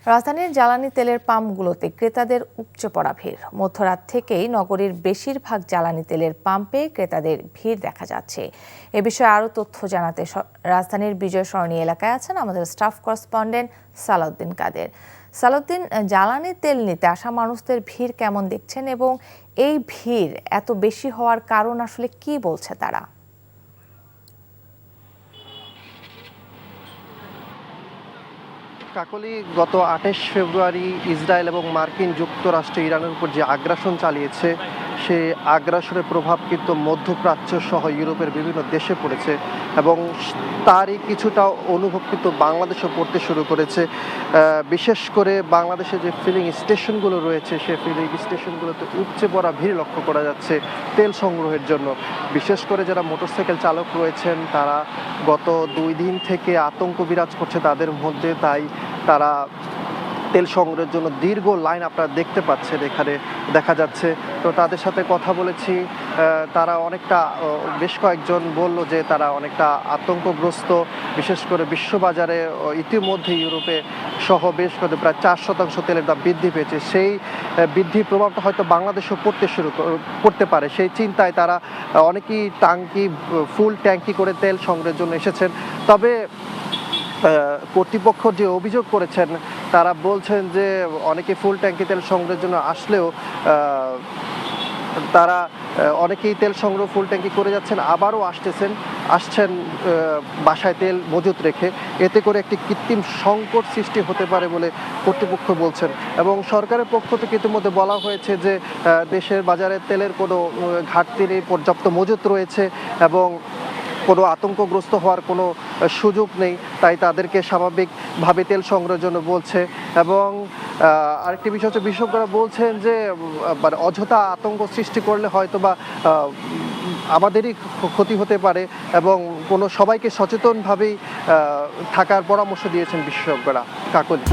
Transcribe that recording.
রাজধানীর জ্বালানি তেলের পাম্পগুলোতে ক্রেতাদের উপচে পড়া ভিড়। মধ্যরাত থেকেই নগরীর বেশিরভাগ জ্বালানি তেলের পাম্পে ক্রেতাদের ভিড় দেখা যাচ্ছে। এ বিষয়ে আরও তথ্য জানাতে রাজধানীর বিজয় সরণি এলাকায় আছেন আমাদের স্টাফ করেসপন্ডেন্ট সালাউদ্দিন কাদের। সালাউদ্দিন, জ্বালানি তেল নিতে আসা মানুষদের ভিড় কেমন দেখছেন এবং এই ভিড় এত বেশি হওয়ার কারণ আসলে কি বলছে তারা? কাকলি, গত ২৮ ফেব্রুয়ারি ইসরায়েল এবং মার্কিন যুক্তরাষ্ট্র ইরানের উপর যে আগ্রাসন চালিয়েছে, সে আগ্রাসনের প্রভাব কিন্তু মধ্যপ্রাচ্য সহ ইউরোপের বিভিন্ন দেশে পড়েছে এবং তারই কিছুটা অনুভব কিন্তু বাংলাদেশও পড়তে শুরু করেছে। বিশেষ করে বাংলাদেশে যে ফিলিং স্টেশনগুলো রয়েছে, সে ফিলিং স্টেশনগুলোতে উপচে পড়া ভিড় লক্ষ্য করা যাচ্ছে তেল সংগ্রহের জন্য। বিশেষ করে যারা মোটরসাইকেল চালক রয়েছেন, তারা গত ২ দিন থেকে আতঙ্ক বিরাজ করছে তাদের মধ্যে, তাই তারা তেল সংগ্রহের জন্য দীর্ঘ লাইন আপনারা দেখতে পাচ্ছেন এখানে দেখা যাচ্ছে। তো তাদের সাথে কথা বলেছি, তারা অনেকটা বেশ কয়েকজন বলল যে তারা অনেকটা আতঙ্কগ্রস্ত। বিশেষ করে বিশ্ববাজারে ইতিমধ্যে ইউরোপে সহ বেশ করে প্রায় ৪% তেলের দাম বৃদ্ধি পেয়েছে। সেই বৃদ্ধির প্রভাবটা হয়তো বাংলাদেশেও পড়তে পারে, সেই চিন্তায় তারা অনেকেই ফুল ট্যাঙ্কি করে তেল সংগ্রহের জন্য এসেছেন। তবে কর্তৃপক্ষ যে অভিযোগ করেছেন, তারা বলছেন যে অনেকে ফুল ট্যাঙ্কি তেল সংগ্রহের জন্য আসলেও তারা অনেকেই তেল সংগ্রহ ফুল ট্যাঙ্কি করে যাচ্ছেন, আবারও আসছেন বাসায় তেল মজুত রেখে। এতে করে একটি কৃত্রিম সংকট সৃষ্টি হতে পারে বলে কর্তৃপক্ষ বলছেন। এবং সরকারের পক্ষ থেকে ইতিমধ্যে বলা হয়েছে যে দেশের বাজারে তেলের কোনো ঘাটতি নেই, পর্যাপ্ত মজুত রয়েছে এবং কোনো আতঙ্কগ্রস্ত হওয়ার কোনো সুযোগ নেই, তাই তাদেরকে স্বাভাবিকভাবে তেল সংগ্রহের জন্য বলছে। এবং আরেকটি বিষয় হচ্ছে, বিশেষজ্ঞরা বলছেন যে মানে অযথা আতঙ্ক সৃষ্টি করলে হয়তো বা আমাদেরই ক্ষতি হতে পারে এবং সবাইকে সচেতনভাবেই থাকার পরামর্শ দিয়েছেন বিশেষজ্ঞরা। কাকলি।